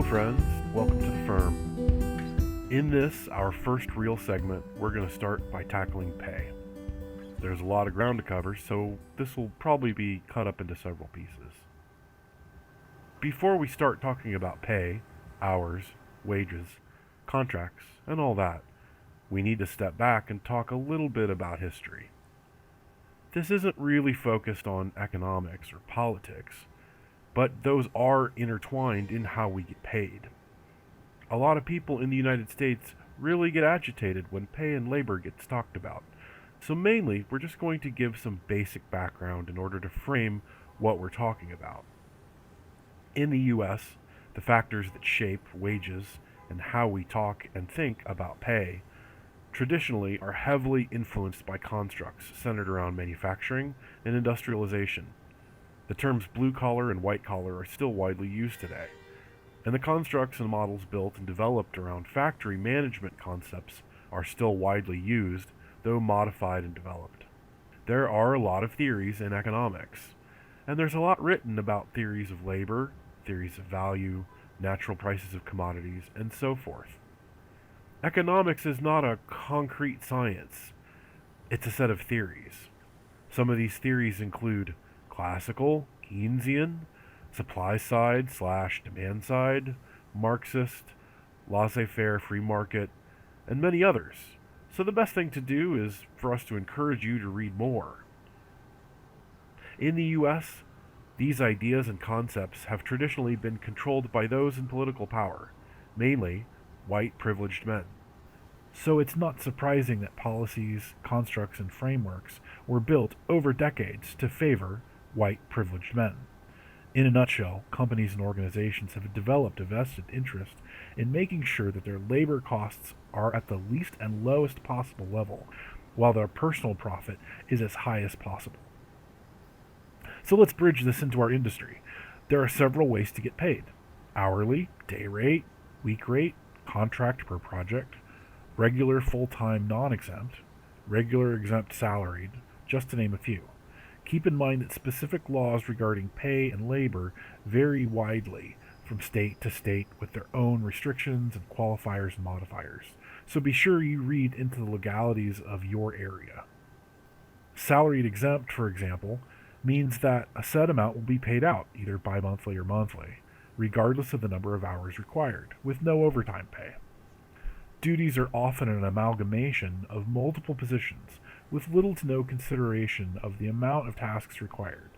friends. Welcome to the firm. In this, our first real segment, we're going to start by tackling pay. There's a lot of ground to cover, so this will probably be cut up into several pieces. Before we start talking about pay, hours, wages, contracts, and all that, we need to step back and talk a little bit about history. This isn't really focused on economics or politics, but those are intertwined in how we get paid. A lot of people in the United States really get agitated when pay and labor gets talked about. So mainly, we're just going to give some basic background in order to frame what we're talking about. In the US, the factors that shape wages and how we talk and think about pay traditionally are heavily influenced by constructs centered around manufacturing and industrialization. The terms blue collar and white collar are still widely used today, and the constructs and models built and developed around factory management concepts are still widely used, though modified and developed. There are a lot of theories in economics, and there's a lot written about theories of labor, theories of value, natural prices of commodities, and so forth. Economics is not a concrete science. It's a set of theories. Some of these theories include classical, Keynesian, supply side / demand side, Marxist, laissez-faire free market, and many others. So the best thing to do is for us to encourage you to read more. In the US, these ideas and concepts have traditionally been controlled by those in political power, mainly white privileged men. So it's not surprising that policies, constructs, and frameworks were built over decades to favor white privileged men. In a nutshell, companies and organizations have developed a vested interest in making sure that their labor costs are at the least and lowest possible level, while their personal profit is as high as possible. So let's bridge this into our industry. There are several ways to get paid: hourly, day rate, week rate, contract per project, regular full-time non-exempt, regular exempt salaried, just to name a few. Keep in mind that specific laws regarding pay and labor vary widely from state to state with their own restrictions and qualifiers and modifiers, so be sure you read into the legalities of your area. Salaried exempt, for example, means that a set amount will be paid out either bi-monthly or monthly, regardless of the number of hours required, with no overtime pay. Duties are often an amalgamation of multiple positions, with little to no consideration of the amount of tasks required.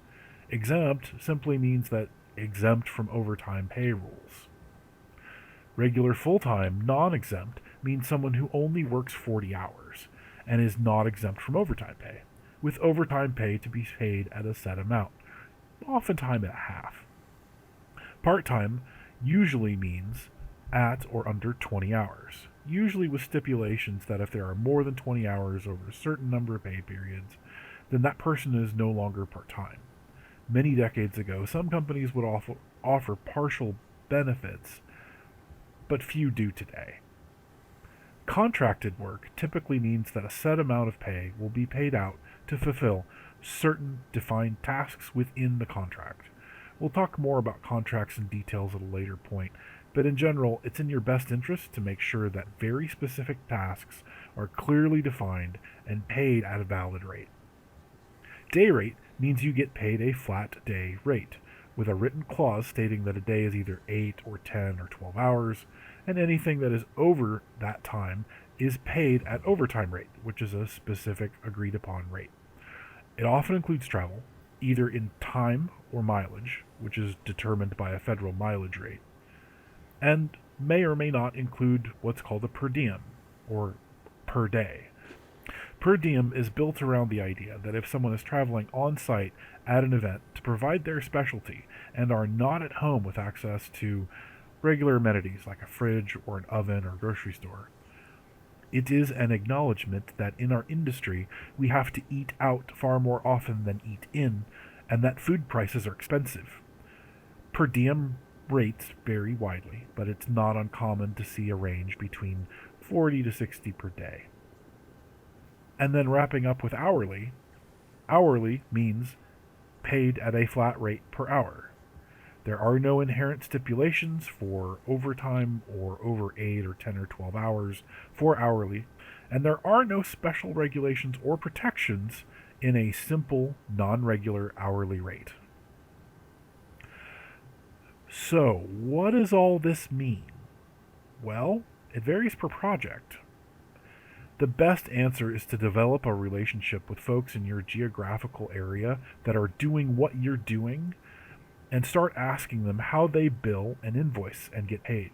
Exempt simply means that exempt from overtime pay rules. Regular full-time non-exempt means someone who only works 40 hours and is not exempt from overtime pay, with overtime pay to be paid at a set amount, oftentimes at half. Part-time usually means at or under 20 hours, usually with stipulations that if there are more than 20 hours over a certain number of pay periods, then that person is no longer part-time. Many decades ago, some companies would offer partial benefits, but few do today. Contracted work typically means that a set amount of pay will be paid out to fulfill certain defined tasks within the contract. We'll talk more about contracts and details at a later point, but in general, it's in your best interest to make sure that very specific tasks are clearly defined and paid at a valid rate. Day rate means you get paid a flat day rate, with a written clause stating that a day is either 8 or 10 or 12 hours, and anything that is over that time is paid at overtime rate, which is a specific agreed upon rate. It often includes travel, either in time or mileage, which is determined by a federal mileage rate, and may or may not include what's called a per diem, or per day. Per diem is built around the idea that if someone is traveling on site at an event to provide their specialty and are not at home with access to regular amenities like a fridge or an oven or grocery store, it is an acknowledgement that in our industry we have to eat out far more often than eat in, and that food prices are expensive. Per diem rates vary widely, but it's not uncommon to see a range between 40 to 60 per day. And then wrapping up with hourly. Hourly means paid at a flat rate per hour. There are no inherent stipulations for overtime or over 8 or 10 or 12 hours for hourly, and there are no special regulations or protections in a simple, non regular hourly rate. So, what does all this mean? Well, it varies per project. The best answer is to develop a relationship with folks in your geographical area that are doing what you're doing and start asking them how they bill and invoice and get paid.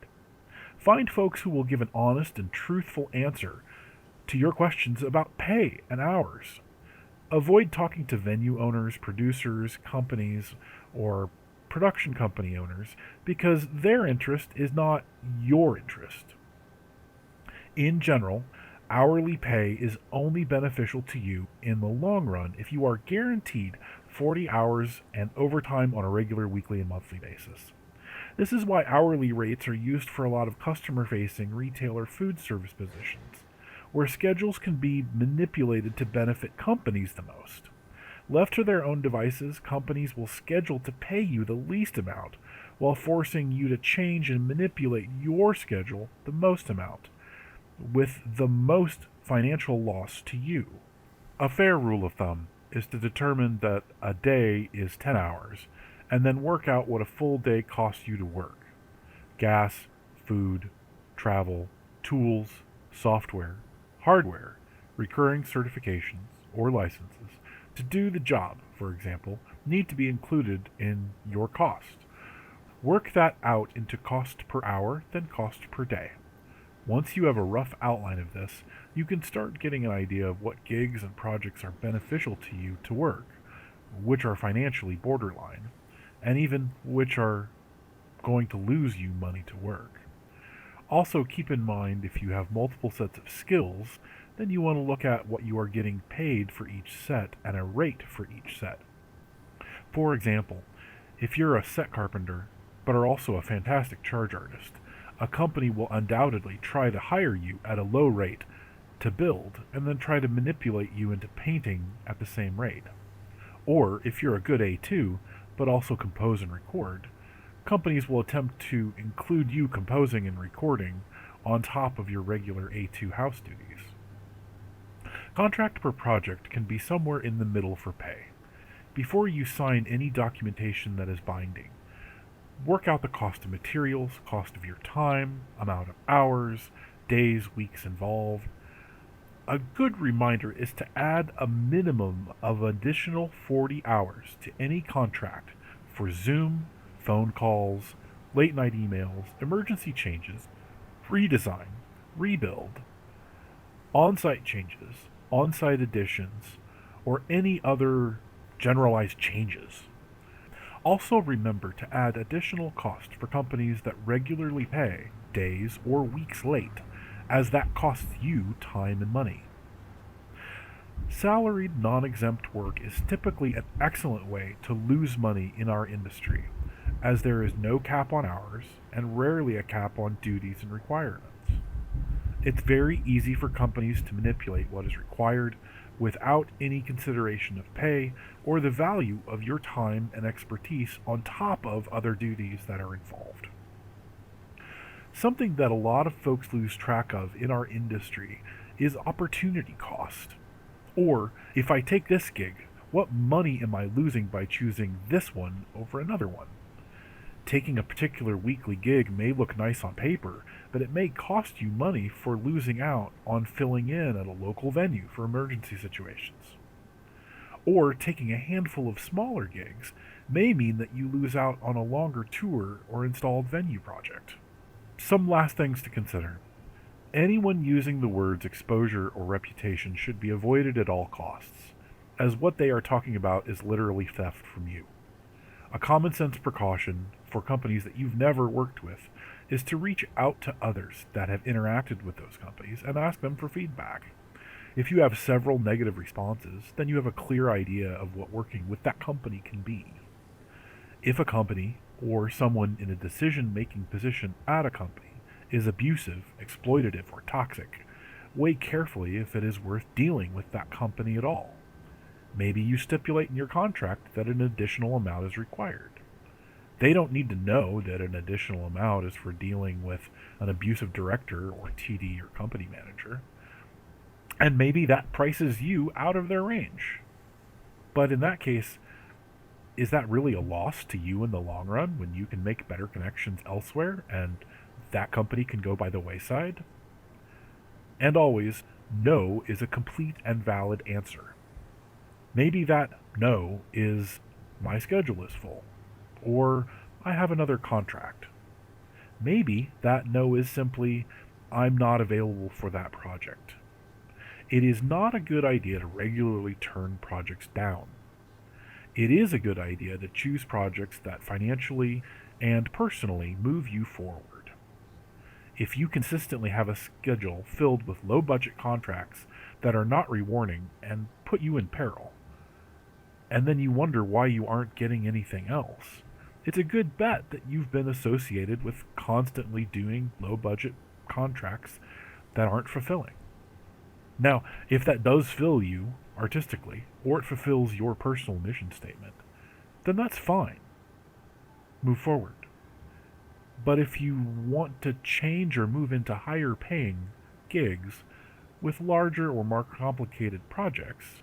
Find folks who will give an honest and truthful answer to your questions about pay and hours. Avoid talking to venue owners, producers, companies, or production company owners because their interest is not your interest. In general, hourly pay is only beneficial to you in the long run if you are guaranteed 40 hours and overtime on a regular weekly and monthly basis. This is why hourly rates are used for a lot of customer facing retail or food service positions, where schedules can be manipulated to benefit companies the most. Left to their own devices, companies will schedule to pay you the least amount while forcing you to change and manipulate your schedule the most amount, with the most financial loss to you. A fair rule of thumb is to determine that a day is 10 hours and then work out what a full day costs you to work. Gas, food, travel, tools, software, hardware, recurring certifications or licenses to do the job, for example, need to be included in your cost. Work that out into cost per hour, then cost per day. Once you have a rough outline of this, you can start getting an idea of what gigs and projects are beneficial to you to work, which are financially borderline, and even which are going to lose you money to work. Also, keep in mind if you have multiple sets of skills, then you want to look at what you are getting paid for each set and a rate for each set. For example, if you're a set carpenter but are also a fantastic charge artist, a company will undoubtedly try to hire you at a low rate to build and then try to manipulate you into painting at the same rate. Or if you're a good A2 but also compose and record, companies will attempt to include you composing and recording on top of your regular A2 house duties. Contract per project can be somewhere in the middle for pay. Before you sign any documentation that is binding, work out the cost of materials, cost of your time, amount of hours, days, weeks involved. A good reminder is to add a minimum of additional 40 hours to any contract for Zoom, phone calls, late night emails, emergency changes, redesign, rebuild, on site changes, on site additions, or any other generalized changes. Also remember to add additional cost for companies that regularly pay days or weeks late, as that costs you time and money. Salaried non-exempt work is typically an excellent way to lose money in our industry, as there is no cap on hours and rarely a cap on duties and requirements. It's very easy for companies to manipulate what is required without any consideration of pay or the value of your time and expertise on top of other duties that are involved. Something that a lot of folks lose track of in our industry is opportunity cost. Or, if I take this gig, what money am I losing by choosing this one over another one? Taking a particular weekly gig may look nice on paper, but it may cost you money for losing out on filling in at a local venue for emergency situations. Or taking a handful of smaller gigs may mean that you lose out on a longer tour or installed venue project. Some last things to consider. Anyone using the words exposure or reputation should be avoided at all costs, as what they are talking about is literally theft from you. A common sense precaution for companies that you've never worked with is to reach out to others that have interacted with those companies and ask them for feedback. If you have several negative responses, then you have a clear idea of what working with that company can be. If a company or someone in a decision-making position at a company is abusive, exploitative, or toxic, weigh carefully if it is worth dealing with that company at all. Maybe you stipulate in your contract that an additional amount is required. They don't need to know that an additional amount is for dealing with an abusive director or TD or company manager. And maybe that prices you out of their range. But in that case, is that really a loss to you in the long run when you can make better connections elsewhere and that company can go by the wayside? And always, no is a complete and valid answer. Maybe that no is my schedule is full, or I have another contract. Maybe that no is simply I'm not available for that project. It is not a good idea to regularly turn projects down. It is a good idea to choose projects that financially and personally move you forward. If you consistently have a schedule filled with low budget contracts that are not rewarding and put you in peril, and then you wonder why you aren't getting anything else, it's a good bet that you've been associated with constantly doing low budget contracts that aren't fulfilling. Now, if that does fill you artistically, or it fulfills your personal mission statement, then that's fine. Move forward. But if you want to change or move into higher paying gigs with larger or more complicated projects,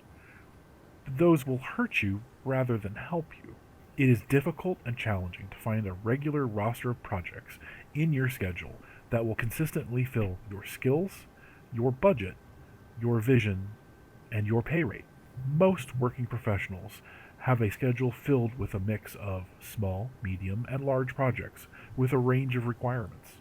those will hurt you rather than help you. It is difficult and challenging to find a regular roster of projects in your schedule that will consistently fill your skills, your budget, your vision, and your pay rate. Most working professionals have a schedule filled with a mix of small, medium, and large projects with a range of requirements.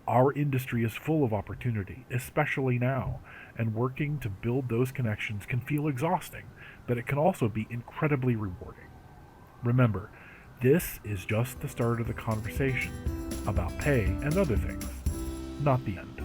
Our industry is full of opportunity, especially now, and working to build those connections can feel exhausting, but it can also be incredibly rewarding. Remember, this is just the start of the conversation about pay and other things, not the end.